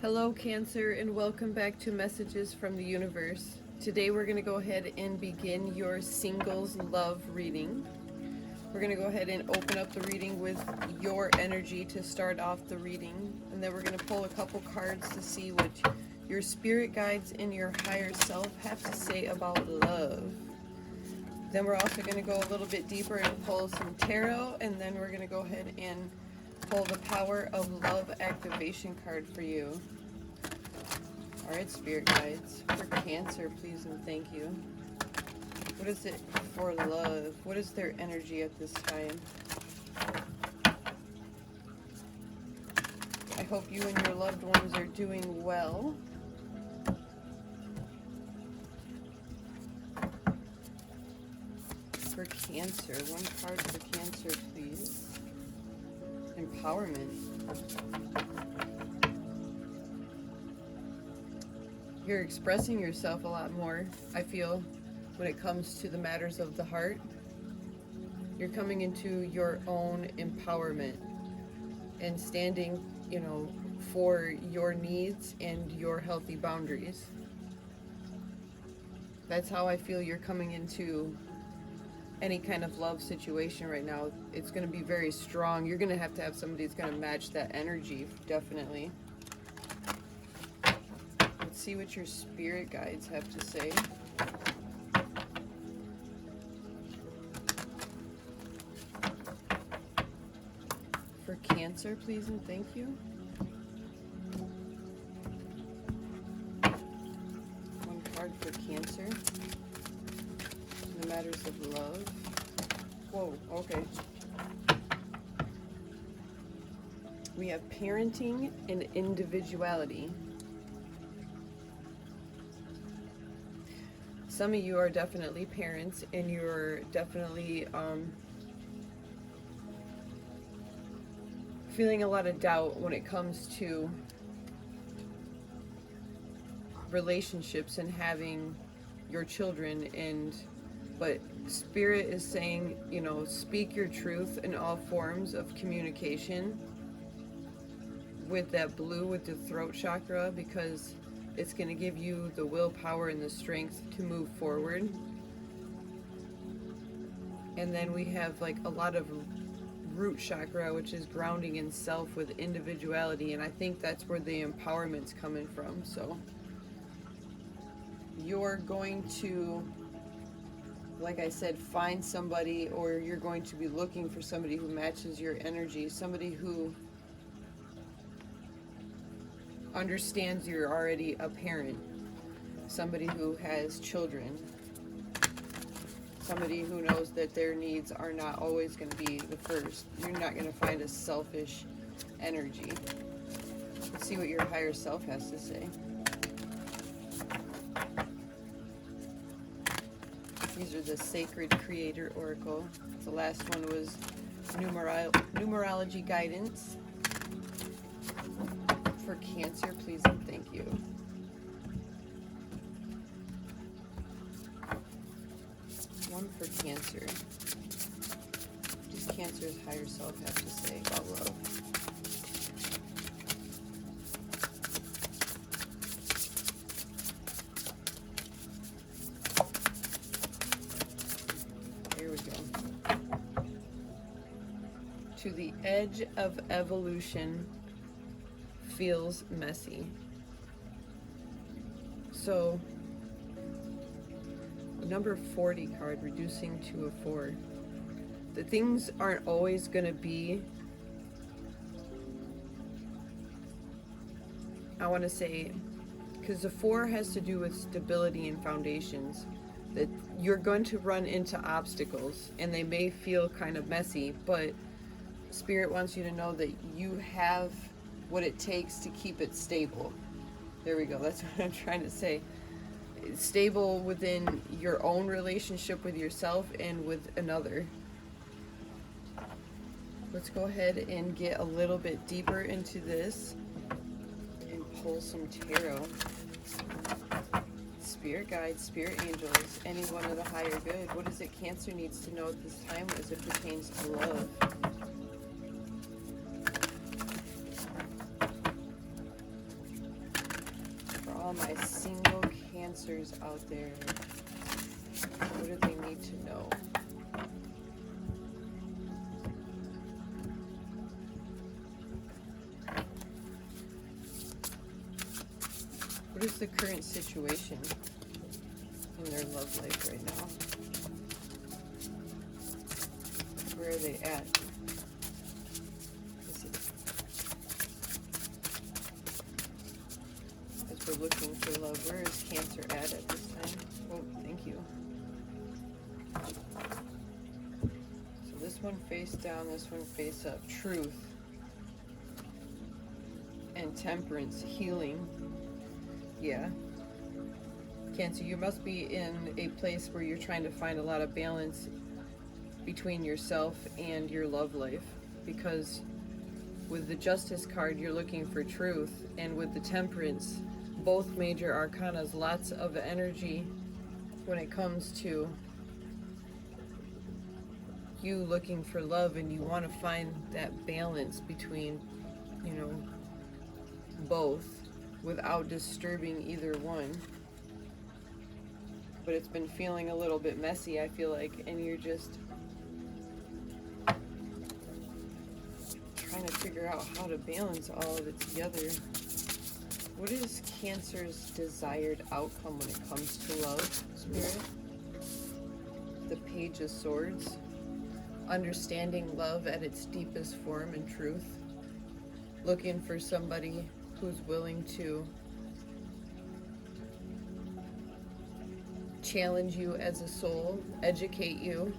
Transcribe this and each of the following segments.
Hello Cancer, and welcome back to Messages from the Universe. Today we're going to go ahead and begin your singles love reading. We're going to go ahead and open up the reading with your energy to start off the reading, and then we're going to pull a couple cards to see what your spirit guides and your higher self have to say about love. Then we're also going to go a little bit deeper and pull some tarot, and then we're going to go ahead and pull the Power of Love activation card for you. Alright, spirit guides. For Cancer, please and thank you. What is it for love? What is their energy at this time? I hope you and your loved ones are doing well. For Cancer, one card for Cancer, please. Empowerment. You're expressing yourself a lot more, I feel, when it comes to the matters of the heart. You're coming into your own empowerment and standing, for your needs and your healthy boundaries. That's how I feel you're coming into any kind of love situation right now. It's going to be very strong. You're going to have somebody that's going to match that energy, definitely. Let's see what your spirit guides have to say. For Cancer, please and thank you. One card for Cancer. The matters of love. Whoa, okay. We have parenting and individuality. Some of you are definitely parents, and you're definitely feeling a lot of doubt when it comes to relationships and having your children, but Spirit is saying, speak your truth in all forms of communication with that blue, with the throat chakra, because it's going to give you the willpower and the strength to move forward. And then we have like a lot of root chakra, which is grounding in self with individuality, and I think that's where the empowerment's coming from. So you're going to, like I said, find somebody, or you're going to be looking for somebody who matches your energy, somebody who understands you're already a parent, somebody who has children, somebody who knows that their needs are not always going to be the first. You're not going to find a selfish energy. Let's see what your higher self has to say. These are the Sacred Creator Oracle. The last one was numerology guidance. For Cancer, please and thank you. One for Cancer. What does Cancer's higher self have to say about love? Here we go. To the edge of evolution feels messy. So, number 40 card, reducing to a 4. The things aren't always going to be, I want to say, because the 4 has to do with stability and foundations, that you're going to run into obstacles and they may feel kind of messy, but Spirit wants you to know that you have what it takes to keep it stable. There we go. That's what I'm trying to say. It's stable within your own relationship with yourself and with another. Let's go ahead and get a little bit deeper into this and pull some tarot. Spirit guides, spirit angels, anyone of the higher good. What is it Cancer needs to know at this time as it pertains to love? Cancers out there? What do they need to know? What is the current situation in their love life right now? Where are they at? As we're looking for love, where is Cancer at this time? Oh, thank you. So this one face down, this one face up. Truth and temperance, healing. Yeah. Cancer, you must be in a place where you're trying to find a lot of balance between yourself and your love life, because with the Justice card you're looking for truth, and with the Temperance, both major arcanas, lots of energy when it comes to you looking for love, and you want to find that balance between, you know, both without disturbing either one. But it's been feeling a little bit messy, I feel like, and you're just trying to figure out how to balance all of it together. What is Cancer's desired outcome when it comes to love, Spirit? The Page of Swords. Understanding love at its deepest form and truth. Looking for somebody who's willing to challenge you as a soul, educate you.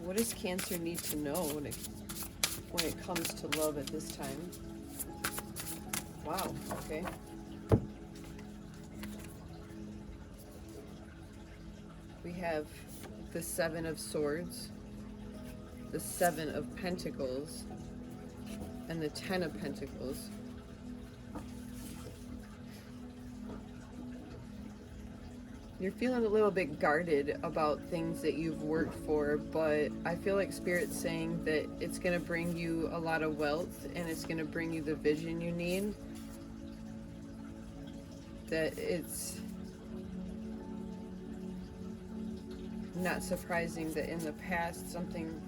What does Cancer need to know when it comes to love at this time? Wow, okay. We have the Seven of Swords, the Seven of Pentacles, and the Ten of Pentacles. You're feeling a little bit guarded about things that you've worked for, but I feel like Spirit's saying that it's going to bring you a lot of wealth, and it's going to bring you the vision you need. That it's not surprising that in the past something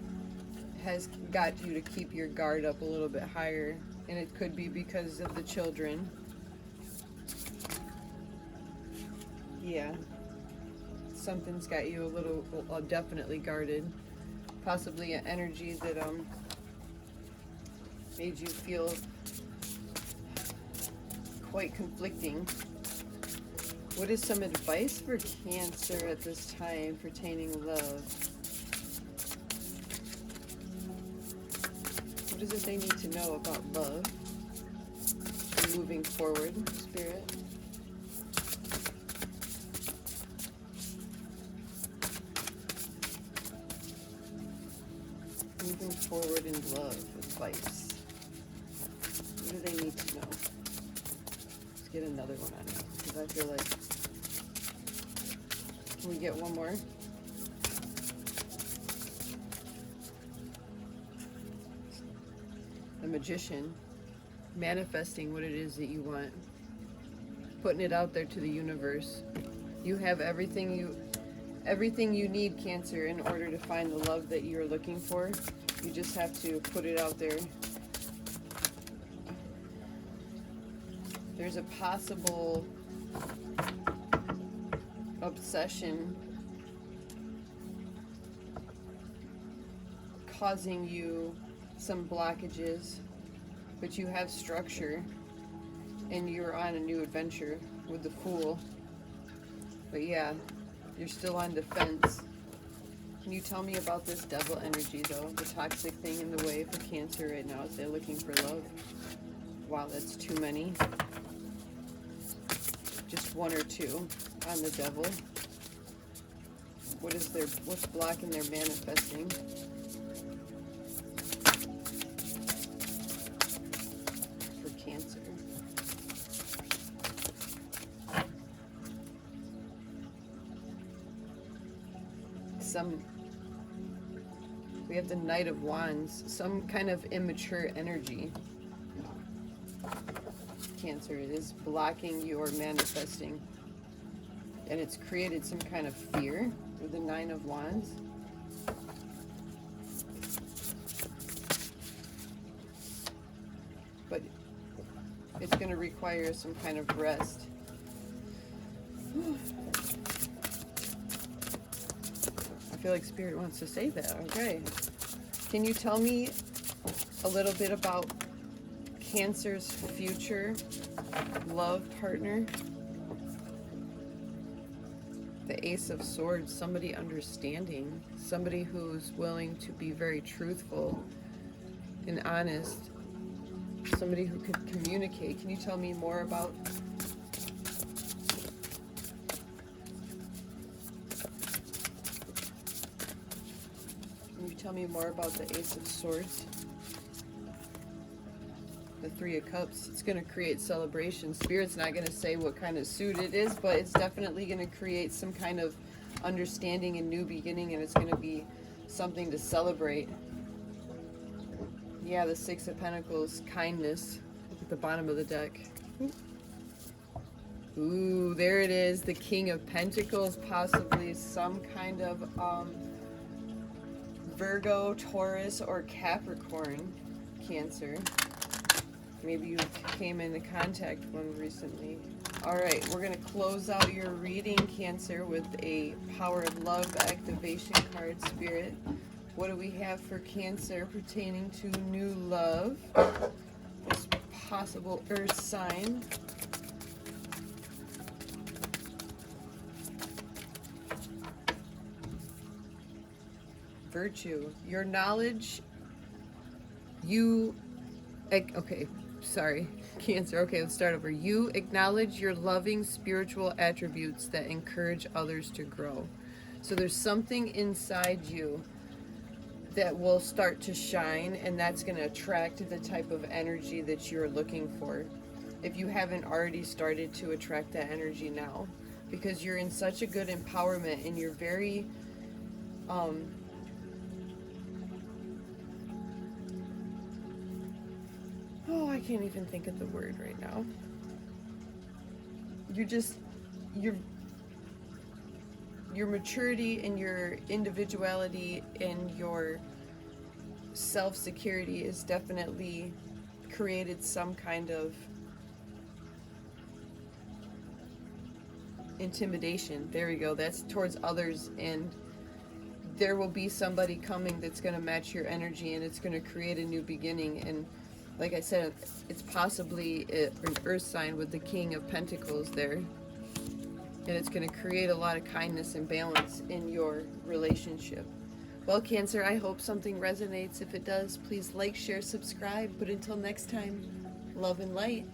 has got you to keep your guard up a little bit higher, and it could be because of the children. Yeah. Something's got you a little, definitely guarded. Possibly an energy that made you feel quite conflicting. What is some advice for Cancer at this time pertaining to love? What is it they need to know about love and moving forward, Spirit? Moving forward in love, advice. What do they need to know? Let's get another one on it, because I feel like... Can we get one more? The Magician. Manifesting what it is that you want. Putting it out there to the universe. You have everything you need, Cancer, in order to find the love that you're looking for. You just have to put it out there. There's a possible obsession causing you some blockages, but you have structure and you're on a new adventure with the Fool. But yeah, you're still on defense. Can you tell me about this devil energy, though? The toxic thing in the way for Cancer right now is they're looking for love. Wow, that's too many. Just one or two on the devil. What's blocking their manifesting? For Cancer. We have the Knight of Wands, some kind of immature energy. Cancer. It is blocking your manifesting. And it's created some kind of fear with the Nine of Wands. But it's going to require some kind of rest. I feel like Spirit wants to say that. Okay. Can you tell me a little bit about Cancer's future love partner? The Ace of Swords, somebody understanding, somebody who's willing to be very truthful and honest, somebody who could communicate. Can you tell me more about the Ace of Swords? The Three of Cups. It's going to create celebration. Spirit's not going to say what kind of suit it is, but it's definitely going to create some kind of understanding and new beginning, and it's going to be something to celebrate. Yeah, the Six of Pentacles, kindness at the bottom of the deck. Ooh, there it is. The King of Pentacles, possibly some kind of Virgo, Taurus, or Capricorn Cancer. Maybe you came into contact with one recently. All right, we're going to close out your reading, Cancer, with a Power of Love activation card, Spirit. What do we have for Cancer pertaining to new love? This possible earth sign. Virtue. Your knowledge, okay, sorry, Cancer. Okay, let's start over. You acknowledge your loving spiritual attributes that encourage others to grow. So there's something inside you that will start to shine, and that's going to attract the type of energy that you're looking for. If you haven't already started to attract that energy now, because you're in such a good empowerment and you're very, I can't even think of the word right now. Your maturity and your individuality and your self-security is definitely created some kind of intimidation. There we go. That's towards others, and there will be somebody coming that's going to match your energy, and it's going to create a new beginning. And like I said, it's possibly an earth sign with the King of Pentacles there. And it's going to create a lot of kindness and balance in your relationship. Well, Cancer, I hope something resonates. If it does, please like, share, subscribe. But until next time, love and light.